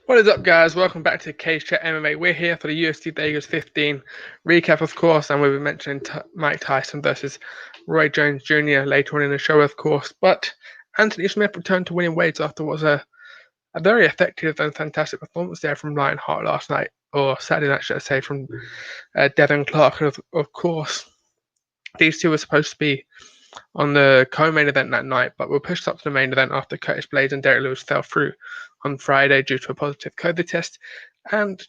What is up, guys? Welcome back to CageChat MMA. We're here for the UFC Vegas 15 recap, of course, and we'll be mentioning Mike Tyson versus Roy Jones Jr. later on in the show, of course. But Anthony Smith returned to winning weights after what was a very effective and fantastic performance there from Lionheart last night, or Saturday night, should I say, from Devin Clark. And of course, these two were supposed to be on the co-main event that night, but were pushed up to the main event after Curtis Blades and Derek Lewis fell through on Friday due to a positive COVID test. And,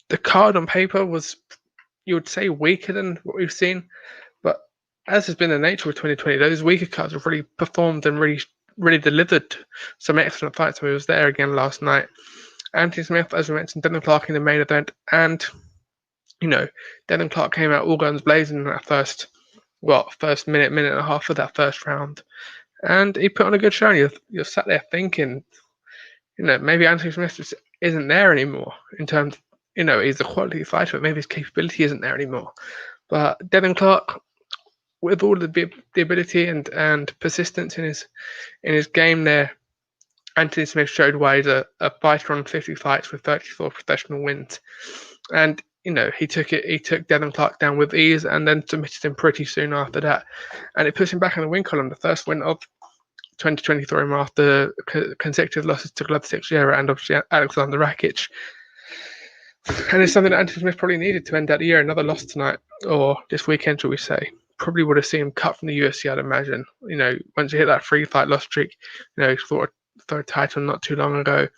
the card on paper was, you would say, weaker than what we've seen. But as has been the nature of 2020, those weaker cards have really performed and really delivered some excellent fights. We was there again last night. Anthony Smith, as we mentioned, Devin Clark in the main event. And, Devin Clark came out all guns blazing in that first minute and a half of that first round. And he put on a good showing. You're sat there thinking, maybe Anthony Smith just isn't there anymore in terms of, he's a quality fighter, but maybe his capability isn't there anymore. But Devin Clark, with all the ability and persistence in his game there, Anthony Smith showed why he's a fighter on 50 fights with 34 professional wins. And he took Devin Clark down with ease and then submitted him pretty soon after that. And it puts him back in the win column, the first win of 2023 after consecutive losses to Glover Teixeira and obviously Alexander Rakic. And it's something that Anthony Smith probably needed to end that year. Another loss tonight, or this weekend, shall we say. Probably would have seen him cut from the UFC, I'd imagine. Once you hit that 3-fight loss streak, he thought for a title not too long ago.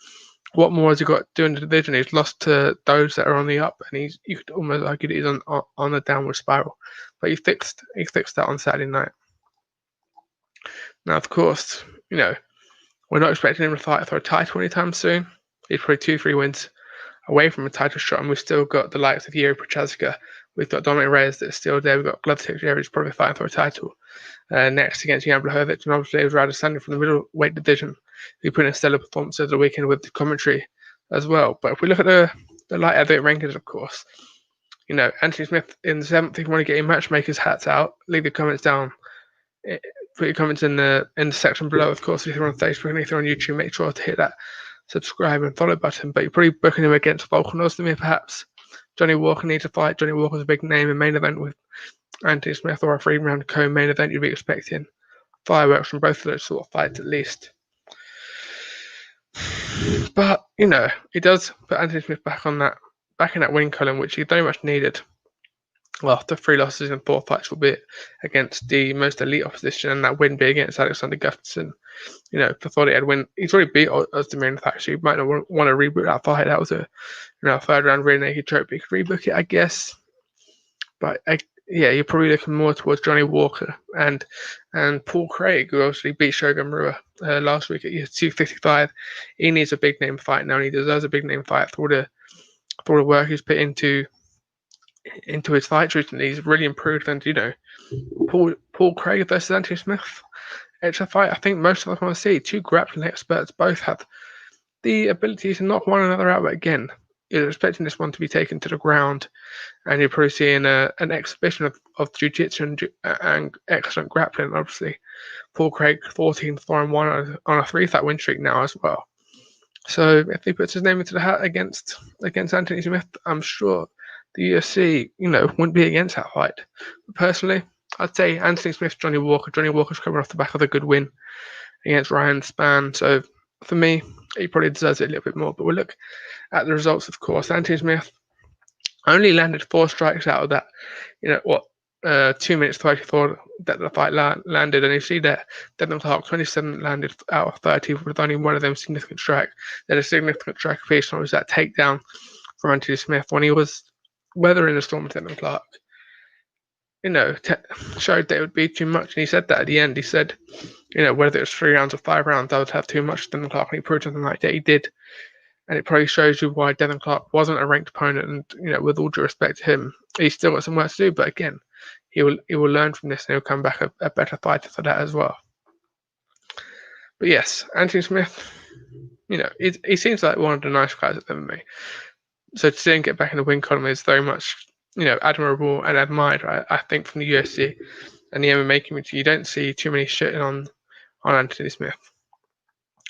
What more has he got to do in the division? He's lost to those that are on the up, and you could almost argue that he's on a downward spiral. But he fixed that on Saturday night. Now, of course, we're not expecting him to fight for a title anytime soon. He's probably 2-3 wins away from a title shot, and we've still got the likes of Yuri Prochazka. We've got Dominic Reyes that's still there. We've got Glover Teixeira who's probably fighting for a title next against Jan Blachowicz, and obviously it was Adesanya from the middleweight division who put in a stellar performance over the weekend with the commentary as well. But if we look at the light heavyweight rankings, of course, Anthony Smith in the 7th. If you want to get your matchmakers' hats out, leave your comments down. Put your comments in the section below. Of course, if you're on Facebook and if you're on YouTube, make sure to hit that subscribe and follow button. But you're probably booking him against Volkan Ozdemir, perhaps. Johnny Walker needs to fight. Johnny Walker's a big name in main event with Anthony Smith, or a 3-round co-main event. You'd be expecting fireworks from both of those sort of fights at least. But he does put Anthony Smith back in that win column, which he very much needed. Well, after 3 losses in 4 fights will be against the most elite opposition, and that win be against Alexander Gustafsson. Before he had win, he's already beat Ozdemir in fact, so you might not want to reboot that fight. That was a 3rd-round rear naked choke, but you could rebook it, I guess. But you're probably looking more towards Johnny Walker and Paul Craig, who obviously beat Shogun Rua last week at UFC 255. He needs a big name fight now, and he deserves a big name fight for the work he's put into his fights recently. He's really improved, and Paul Craig versus Anthony Smith. It's a fight I think most of us want to see. 2 grappling experts both have the ability to knock one another out. But again, you're expecting this one to be taken to the ground, and you're probably seeing an exhibition of jiu-jitsu and excellent grappling. Obviously, Paul Craig 14-4-1 on a 3-fight win streak now as well. So if he puts his name into the hat against Anthony Smith, I'm sure the UFC, wouldn't be against that fight. But personally, I'd say Anthony Smith, Johnny Walker. Johnny Walker's coming off the back of a good win against Ryan Spann. So for me, he probably deserves it a little bit more. But we'll look at the results, of course. Anthony Smith only landed 4 strikes out of that, 2 minutes 34 that the fight landed. And you see that Devin Clark, 27 landed out of 30 with only one of them significant strike. Then a significant strike piece was that takedown from Anthony Smith when he was weathering the storm with Devin Clark. Showed that it would be too much. And he said that at the end. He said, whether it was 3 rounds or 5 rounds, I would have too much of Devin Clark. And he proved something like that. He did. And it probably shows you why Devin Clark wasn't a ranked opponent. And, with all due respect to him, he's still got some work to do. But again, he will learn from this, and he'll come back a better fighter for that as well. But yes, Anthony Smith, he seems like one of the nice guys at MMA. So to see him get back in the win column is very much, admirable and admired, I think, from the UFC and the MMA community. You don't see too many shitting on Anthony Smith.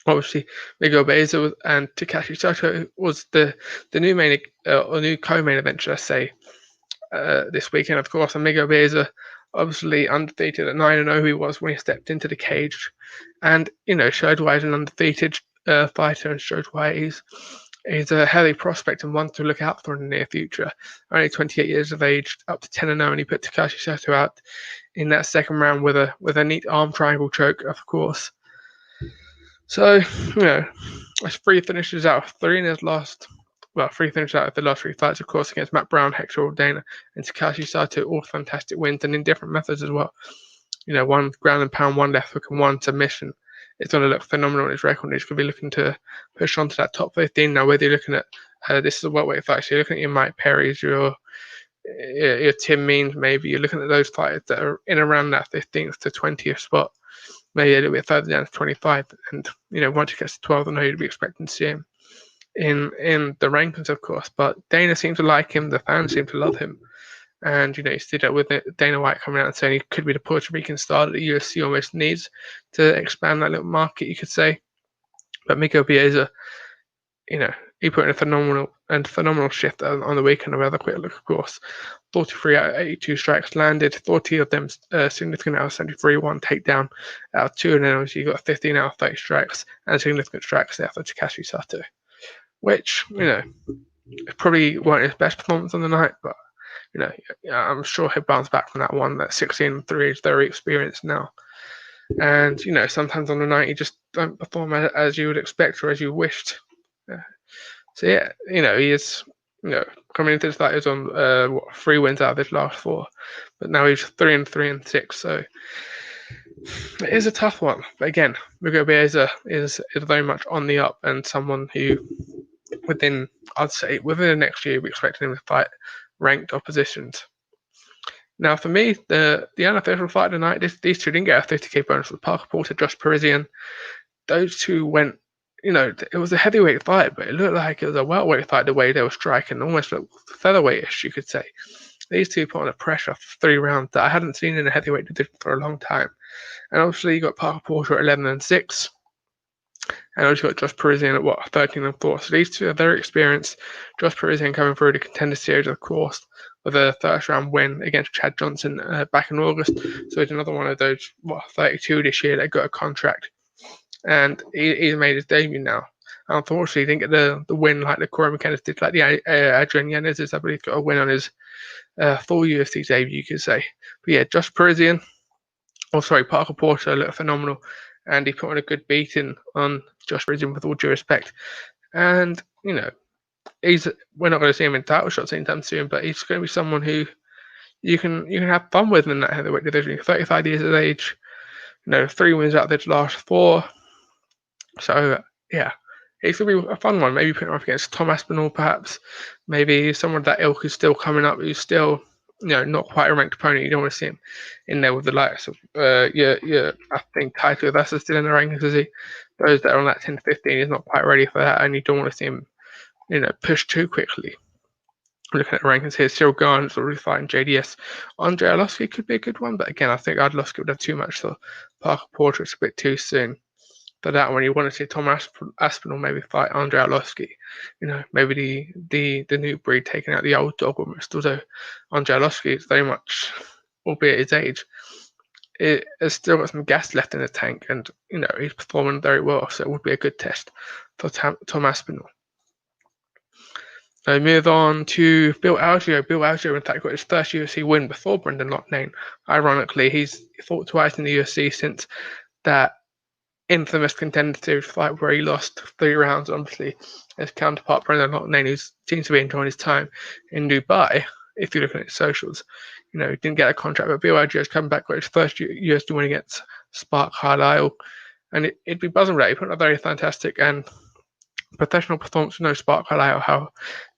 Obviously, Miguel Baeza and Takashi Sato was the new main or new co-main event, should I say, this weekend, of course. And Miguel Baeza, obviously undefeated at 9-0, he was when he stepped into the cage, and showed why he's an undefeated fighter, and showed why he's a heavy prospect and one to look out for in the near future. Only 28 years of age, up to 10-0, and he put Takashi Sato out in that second round with a neat arm triangle choke, of course. So, that's 3 finishes out of 3 in his last. Well, 3 finishes out of the last 3 fights, of course, against Matt Brown, Hector Ordena, and Takashi Sato, all fantastic wins, and in different methods as well. One ground and pound, one left hook, and one submission. It's going to look phenomenal on his record. He's going to be looking to push on to that top 15 now. Whether you're looking at this is a welterweight fight, so you're looking at your Mike Perry's, your Tim Means, maybe you're looking at those fighters that are in around that 15th to 20th spot, maybe a little bit further down to 25. And once he gets to 12, I know you'd be expecting to see him in the rankings, of course. But Dana seems to like him. The fans seem to love him. And, you see that with Dana White coming out and saying he could be the Puerto Rican star that the UFC almost needs to expand that little market, you could say. But Miguel Baeza, he put in a phenomenal shift on the weekend. A rather quick look, of course. 43 out of 82 strikes landed, 40 of them significant out of 73, 1 takedown out of 2, and then obviously you got 15 out of 30 strikes and significant strikes there for Takashi Sato, which, probably weren't his best performance on the night, but I'm sure he'll bounce back from that one. That 16-3 is very experienced now. And, sometimes on the night, you just don't perform as you would expect or as you wished. So, yeah, he is, coming into this fight, he's on 3 wins out of his last 4. But now he's 3-3 and 6. So, it is a tough one. But again, Miguel Baeza is very much on the up and someone who, within the next year, we expect him to fight ranked oppositions. Now, for me, the unofficial fight tonight, these two didn't get a 50k bonus with Parker Porter, Josh Parisian. Those two went, it was a heavyweight fight, but it looked like it was a welterweight fight the way they were striking, almost like featherweightish, you could say. These two put on a pressure for 3 rounds that I hadn't seen in a heavyweight division for a long time. And obviously, you got Parker Porter at 11-6. And also got Josh Parisian at 13-4. So these two are very experienced. Josh Parisian coming through the Contender Series, of course, with a first round win against Chad Johnson back in August. So he's another one of those 32 this year that got a contract, and he's made his debut now. Unfortunately, he didn't get the win like the Corey McKenna did, like the Adrian Yanez, I believe, got a win on his full UFC debut, you could say. But yeah, Josh Parisian, Parker Porter looked phenomenal. And he put on a good beating on Josh Parisian, with all due respect. And, we're not going to see him in title shots anytime soon, but he's going to be someone who you can have fun with in that heavyweight division. 35 years of age, 3 wins out of his last 4. So, yeah, it's going to be a fun one. Maybe putting him up against Tom Aspinall, perhaps. Maybe someone that ilk who's still coming up, who's still not quite a ranked opponent. You don't want to see him in there with the likes of, I think Taito Vasa still in the rankings, is he? Those that are on that 10-15 is not quite ready for that, and you don't want to see him, push too quickly. Looking at the rankings here, Cyril Garner's already fighting JDS. Andre Arlovsky could be a good one, but again, I think Arlovsky would have too much for Parker Porter. It's a bit too soon for that one. You want to see Tom Aspinall maybe fight Andre Arlovsky. Maybe the new breed taking out the old dog almost. Although Andre Arlovsky is very much, albeit his age, it has still got some gas left in the tank, and he's performing very well. So it would be a good test for Tom Aspinall. So move on to Bill Algeo. Bill Algeo, in fact, got his first UFC win before Brendan Loughnane. Ironically, he's fought twice in the UFC since that infamous Contender Series fight where he lost 3 rounds, obviously, his counterpart Brendan Loughnane, who seems to be enjoying his time in Dubai. If you're looking at his socials, he didn't get a contract, but Bill Algeo's come back with his first UFC win against Spark Carlisle, and it'd be buzzing with that. He put on a very fantastic and professional performance. Spark Carlisle, how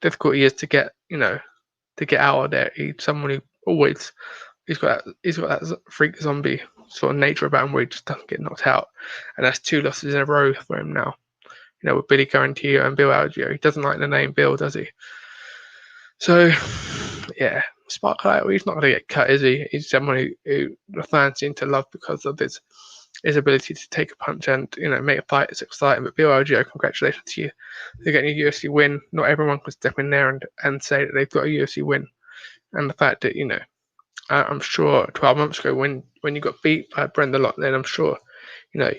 difficult he is to get out of there. He's someone who always he's got that freak zombie sort of nature about him where he just doesn't get knocked out, and that's 2 losses in a row for him now. With Billy Quarantillo and Bill Algeo. He doesn't like the name Bill, does he? So, yeah, Spark Carlisle, he's not going to get cut, is he? He's someone who the fans seem to love because of his his ability to take a punch and make a fight is exciting. But BLGO, congratulations to you for getting a UFC win. Not everyone can step in there and say that they've got a UFC win, and the fact that I'm sure 12 months ago when you got beat by Brendan Loughnane, I'm sure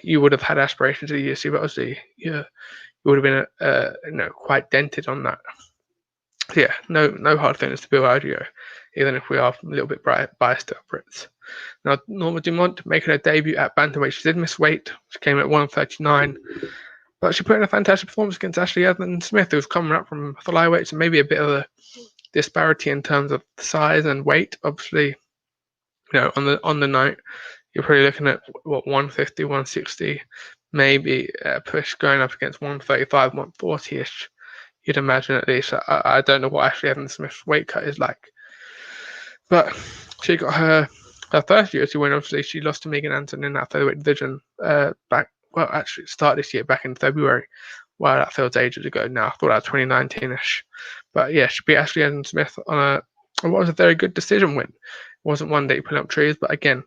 you would have had aspirations of the UFC, but obviously you would have been quite dented on that. So yeah, no hard feelings to BLGO, even if we are a little bit biased to our Brits. Now, Norma Dumont making her debut at bantamweight. She did miss weight. She came at 139, but she put in a fantastic performance against Ashley Evans Smith, who was coming up from flyweight, so maybe a bit of a disparity in terms of size and weight. Obviously, on the night, you're probably looking at 150, 160, maybe a push going up against 135, 140-ish. You'd imagine at least. I don't know what Ashley Evans Smith's weight cut is like, but she got her first UFC win. Obviously, she lost to Megan Anton in that featherweight division actually it started this year back in February. Wow, that feels ages ago now. I thought that was 2019-ish. But yeah, she beat Ashley Evans Smith on what was a very good decision win. It wasn't one that you put up trees, but again,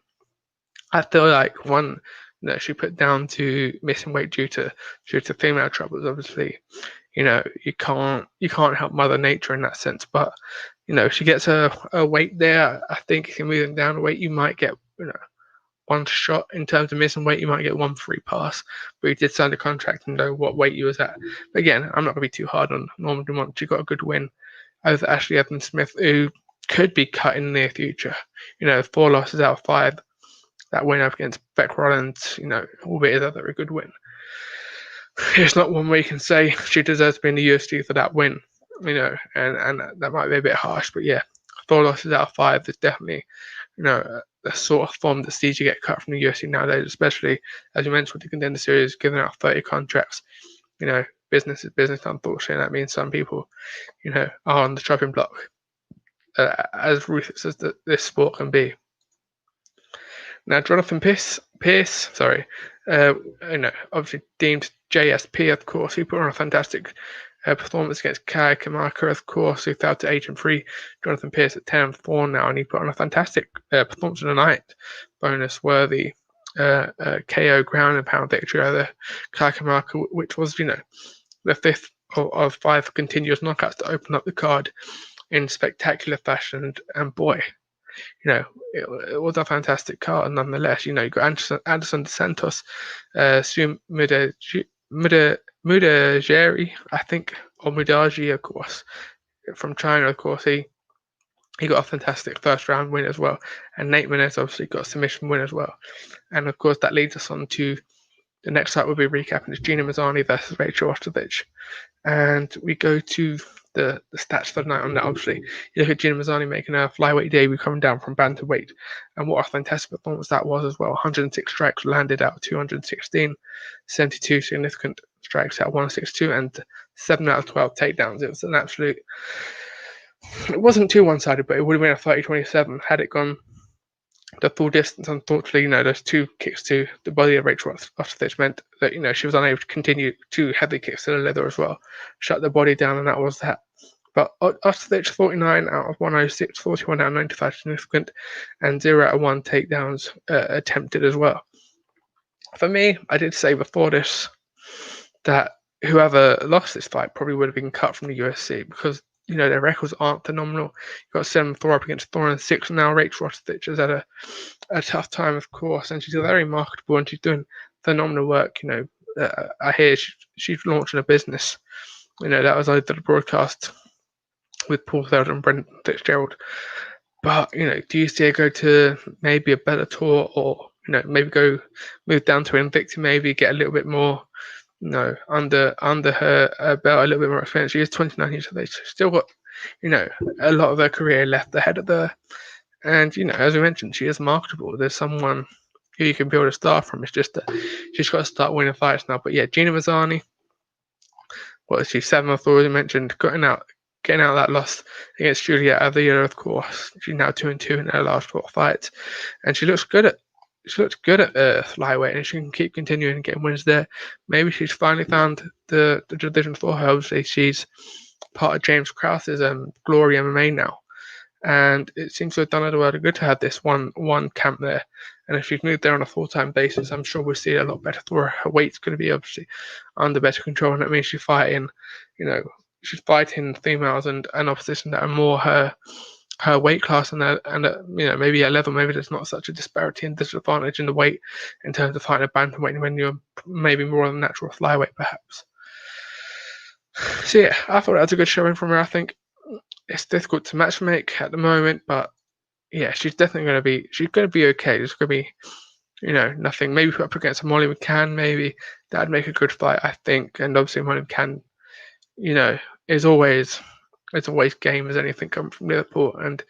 I feel like one that she put down to missing weight due to female troubles. Obviously, you can't help Mother Nature in that sense, but she gets a weight there. I think if you're moving down a weight, you might get one shot in terms of missing weight. You might get one free pass, but you did sign a contract and know what weight you was at. But again, I'm not going to be too hard on Norma Dumont. She got a good win over Ashley Evans Smith, who could be cut in the near future. 4 losses out of 5. That win up against Beck Rollins, albeit a very good win. It's not one where you can say she deserves to be in the UFC for that win, and that might be a bit harsh, but yeah, 4 losses out of 5 is definitely, the sort of form that sees you get cut from the UFC nowadays, especially as you mentioned with the Contender Series, giving out 30 contracts. Business is business, unfortunately, and that means some people, are on the chopping block, as ruthless as this sport can be. Now, Jonathan Pierce, obviously deemed JSP, of course, he put on a fantastic performance against Kai Kamaka, of course, who fell to 8-3. Jonathan Pierce at 10-4 now, and he put on a fantastic performance of the night, bonus-worthy KO ground and pound victory over Kai Kamaka, which was, the 5th of 5 continuous knockouts to open up the card in spectacular fashion, and boy, it was a fantastic card nonetheless. You got Anderson dos Santos, Su Mudajeri, I think, or Mudaji, of course, from China, of course. He got a fantastic first round win as well. And Nate Menez obviously got a submission win as well. And of course, that leads us on to the next fight we'll be recapping is Gina Mazzani versus Rachel Ostovich. And we go to the stats for the night on that. Obviously, you look at Gina Mazzani making her flyweight debut coming down from bantamweight, and what a fantastic performance that was as well. 106 strikes landed out of 216, 72 significant strikes out of 162, and 7 out of 12 takedowns. It was an absolute. It wasn't too one-sided, but it would have been a 30-27 had it gone the full distance. Unfortunately, those 2 kicks to the body of Rachel Ostovich meant that she was unable to continue 2 heavy kicks to the leather as well, shut the body down, and that was that. But Ostovich 49 out of 106, 41 out of 95 significant, and 0 out of 1 takedowns attempted as well. For me, I did say before this that whoever lost this fight probably would have been cut from the UFC because their records aren't phenomenal. You've got 7-4 up against Thor and 6 now. Rachel Ostovich has had a tough time, of course, and she's very marketable and she's doing phenomenal work. I hear she's launching a business. That was over the broadcast with Paul Felder and Brendan Fitzgerald. But do you see her go to maybe a Bellator or maybe move down to Invicta, maybe get a little bit more? Under her belt, a little bit more experience. She is 29 years of age. She's still got, a lot of her career left ahead of her. And, as we mentioned, she is marketable. There's someone who you can build a star from. It's just that she's got to start winning fights now. But yeah, Gina Mazzani, what is she, 7-4, as you mentioned, getting out of that loss against Juliet Avila, of course. She's now 2-2 in her last 4 fights. And she looks good at flyweight, and she can keep continuing and getting wins there. Maybe she's finally found the division for her. Obviously, she's part of James Krause's Glory MMA now, and it seems to have done her the world of good to have this one camp there. and if she's moved there on a full-time basis, I'm sure we'll see a lot better for her. Her weight's going to be obviously under better control, and that means she's fighting females and opposition that are more her weight class, and maybe at level, maybe there's not such a disparity and disadvantage in the weight in terms of fighting a bantamweight when you're maybe more on the natural flyweight perhaps. So yeah, I thought that was a good showing from her. I think it's difficult to matchmake at the moment, but yeah, she's definitely going to be okay. There's going to be nothing. Maybe put up against a Molly McCann, maybe that'd make a good fight, I think. And obviously Molly McCann, is always game as anything coming from Liverpool and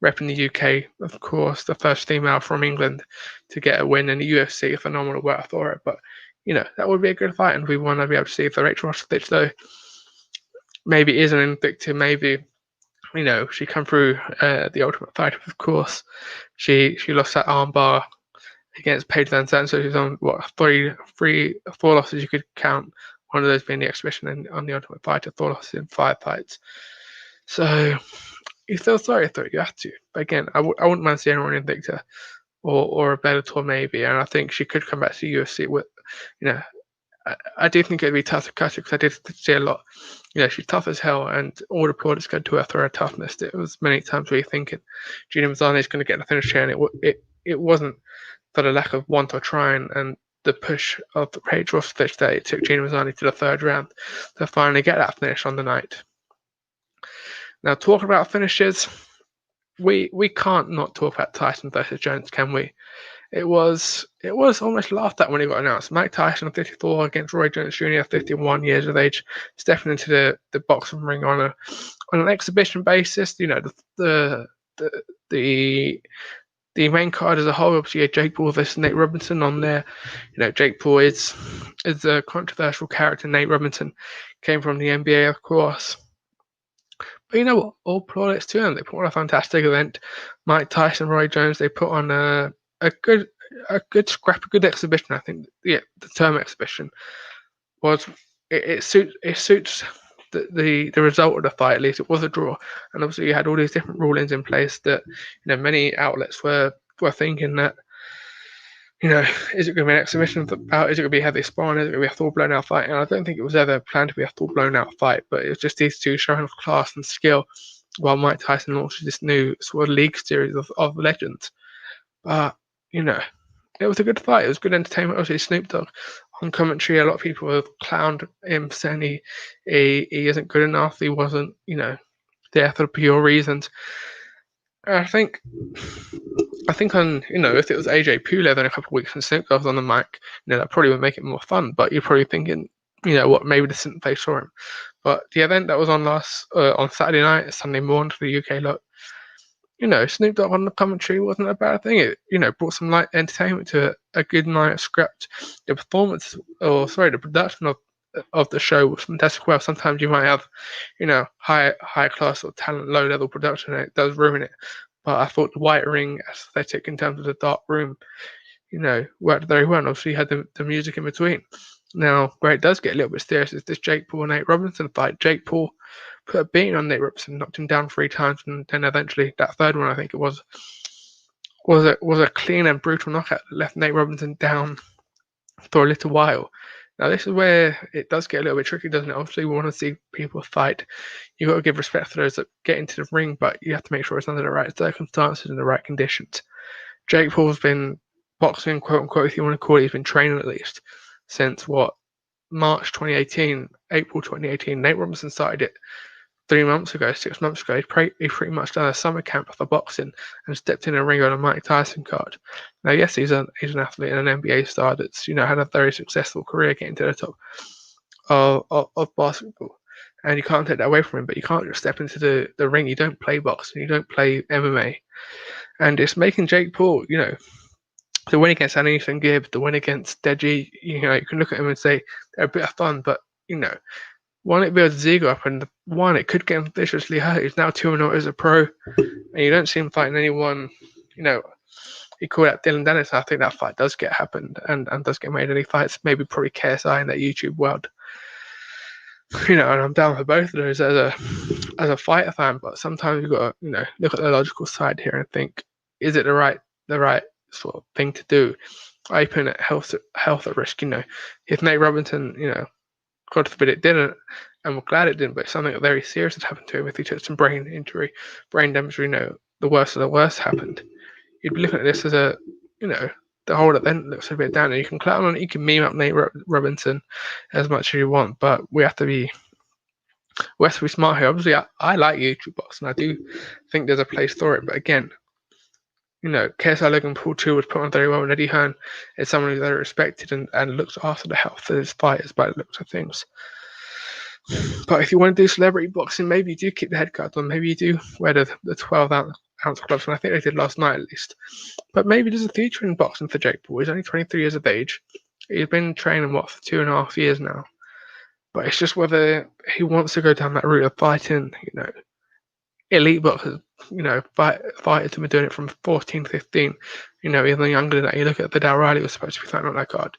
repping the UK, of course, the first female from England to get a win in the UFC, a phenomenal work for it. But that would be a good fight, and we want to be able to see if the Rachel Rostovich though maybe is an Invicta, maybe she come through the Ultimate Fighter, of course. She lost that armbar against Paige Van Zandt, so she's on four losses you could count. One of those being the exhibition and on the Ultimate Fighter, 4 losses in 5 fights. So you feel sorry for it, you have to. But again, I wouldn't mind seeing her in Invicta or a Bellator maybe, and I think she could come back to UFC with, I do think it'd be tough to cut her because I did see a lot. She's tough as hell, and all the plaudits go to her for her toughness. It was many times where you're thinking Gina Mazzani is going to get the finish here, and it wasn't for the lack of want or trying and the push of the Paige Rostovich that it took Gina Mazzani to the 3rd round to finally get that finish on the night. Now, talking about finishes, we can't not talk about Tyson versus Jones, can we? It was almost laughed at when it got announced. Mike Tyson, 54, against Roy Jones Jr., 51 years of age, stepping into the boxing ring on an exhibition basis. The main card as a whole, obviously, had Jake Paul versus Nate Robinson on there. Jake Paul is a controversial character. Nate Robinson came from the NBA, of course. But you know what? All plaudits to them. They put on a fantastic event. Mike Tyson, Roy Jones, they put on a good exhibition. I think the term exhibition was it suits the result of the fight. At least it was a draw, and obviously you had all these different rulings in place that many outlets were thinking that is it going to be an exhibition of the bout? Is it going to be heavy sparring? Is it going to be a full blown out fight? And I don't think it was ever planned to be a full blown out fight, but it was just these two showing off class and skill while Mike Tyson launches this new sort of league series of legends. But it was a good fight. It was good entertainment. Obviously, Snoop Dogg on commentary, a lot of people have clowned him, saying he isn't good enough. He wasn't, there for pure reasons. And I think on, if it was AJ Pula then a couple of weeks and Snoop Dogg's on the mic, that probably would make it more fun. But you're probably thinking, maybe this isn't place for him. But the event that was on on Saturday night, Sunday morning for the UK lot, Snoop Dogg on the commentary wasn't a bad thing. It, brought some light entertainment to a good night of script. The production of the show was fantastic. Well, sometimes you might have, high class or talent, low level production, and it does ruin it. But I thought the white ring aesthetic in terms of the dark room, worked very well. And obviously, you had the music in between. Now, where it does get a little bit serious is this Jake Paul and Nate Robinson fight. Jake Paul put a beating on Nate Robinson, knocked him down 3 times, and then eventually that third one, I think it was a clean and brutal knockout that left Nate Robinson down for a little while. Now, this is where it does get a little bit tricky, doesn't it? Obviously, we want to see people fight. You've got to give respect to those that get into the ring, but you have to make sure it's under the right circumstances and the right conditions. Jake Paul's been boxing, quote unquote, if you want to call it, he's been training at least since March 2018, April 2018. Nate Robinson started it 6 months ago. He pretty much done a summer camp for boxing and stepped in a ring on a Mike Tyson card. Now, yes, he's an athlete and an NBA star that's had a very successful career getting to the top of basketball, and you can't take that away from him. But you can't just step into the ring. You don't play boxing. You don't play MMA, and it's making Jake Paul, the win against Anderson Gibbs, the win against Deji, you can look at him and say they're a bit of fun, but one, it'd be able to zig up, and one, it could get him viciously hurt. He's now 2-0 as a pro, and you don't see him fighting anyone. He called out Dylan Dennis. I think that fight does get happened and does get made. And he fights maybe probably KSI in that YouTube world. And I'm down for both of those as a fighter fan. But sometimes you've got to look at the logical side here and think, is it the right sort of thing to do. I put health at risk. If Nate Robinson, God forbid it didn't, and we're glad it didn't, but something very serious had happened to him. If he took some brain damage, the worst of the worst happened. You'd be looking at this as a, the whole event looks a bit down, and you can clown on it, you can meme up Nate Robinson as much as you want, but we have to be smart here. Obviously, I like YouTube boxing. I do think there's a place for it, but again, KSI Logan Paul 2 was put on very well, and Eddie Hearn is someone who's very respected and looks after the health of his fighters by the looks of things. But if you want to do celebrity boxing, maybe you do keep the head guard on. Maybe you do wear the 12-ounce gloves, and I think they did last night at least. But maybe there's a future in boxing for Jake Paul. He's only 23 years of age. He's been training, for 2.5 years now. But it's just whether he wants to go down that route of fighting, elite boxers, fighters have been doing it from 14, 15, even younger than that. You look at Vidal Riley was supposed to be fighting on that card.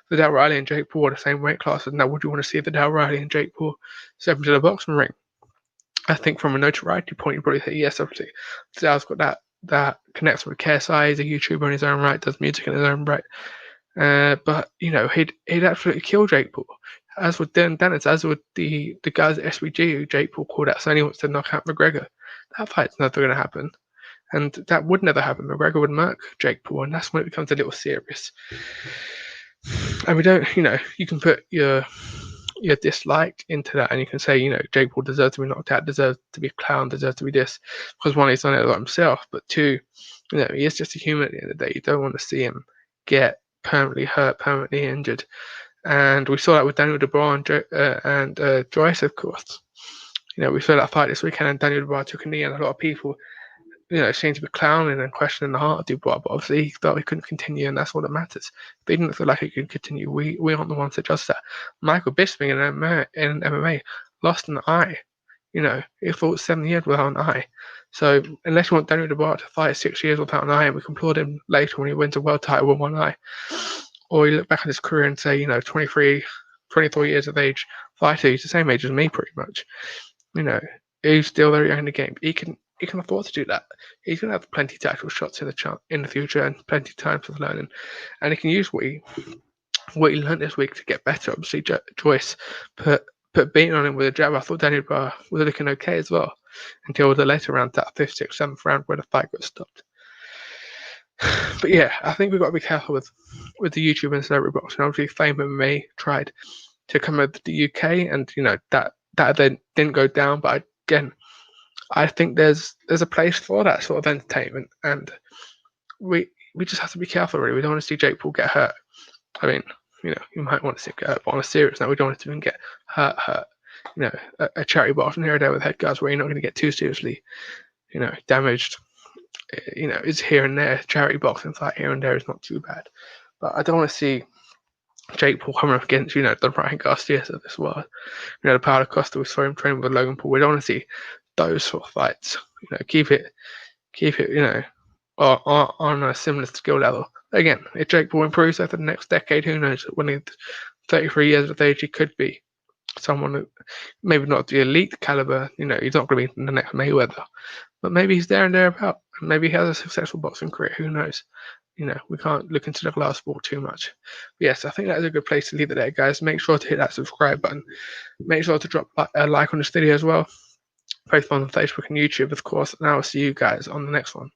Vidal Riley and Jake Paul are the same weight classes. Now, would you want to see Vidal Riley and Jake Paul step into the boxing ring? I think from a notoriety point, you probably say yes, obviously. Vidal's got that connection with KSI. He's a YouTuber in his own right, does music in his own right. But, he'd absolutely kill Jake Paul. As with Dylan Dennis, as with the guys at SVG who Jake Paul called out, Sony wants to knock out McGregor. That fight's never going to happen. And that would never happen. McGregor would murk Jake Paul, and that's when it becomes a little serious. And we don't, you can put your dislike into that, and you can say, Jake Paul deserves to be knocked out, deserves to be a clown, deserves to be this, because one, he's done it a lot himself, but two, he is just a human at the end of the day. You don't want to see him get permanently hurt, permanently injured. And we saw that with Daniel Dubois and Joyce, of course. We saw that fight this weekend, and Daniel Dubois took a knee, and a lot of people, seemed to be clowning and questioning the heart of Dubois. But obviously, he felt he couldn't continue, and that's all that matters. If he didn't feel like he could continue, we aren't the ones to judge that. Michael Bisping in MMA lost an eye. He fought 7 years without an eye. So unless you want Daniel Dubois to fight 6 years without an eye, and we can applaud him later when he wins a world title with one eye, or you look back on his career and say, 23, 24 years of age fighter, he's the same age as me pretty much. He's still very young in the game. He can afford to do that. He's going to have plenty of tactical shots in the future and plenty of time for learning. And he can use what he learned this week to get better. Obviously, Joyce put beating on him with a jab. I thought Daniel was looking okay as well until the later round, that 5th, 6th, 7th round where the fight got stopped. But yeah, I think we've got to be careful with the YouTube and celebrity boxing. Obviously, Fame MMA tried to come over to the UK, and that then didn't go down. But again, I think there's a place for that sort of entertainment, and we just have to be careful. Really, we don't want to see Jake Paul get hurt. I mean, you might want to see him get hurt, but on a serious note, we don't want to even get hurt. A charity boxing here or there with head guards where you're not going to get too seriously, damaged. Is here and there. Charity boxing fight here and there is not too bad. But I don't want to see Jake Paul coming up against, the Ryan Garcias of this world. The Paulo Costa, we saw him training with Logan Paul. We don't want to see those sort of fights. Keep it, on a similar skill level. Again, if Jake Paul improves over the next decade, who knows? When he's 33 years of age, he could be someone who, maybe not the elite caliber, he's not going to be the next Mayweather, but maybe he's there and thereabout. Maybe he has a successful boxing career. Who knows? We can't look into the glass ball too much. But yes, I think that is a good place to leave it there, guys. Make sure to hit that subscribe button. Make sure to drop a like on this video as well, both on Facebook and YouTube, of course. And I will see you guys on the next one.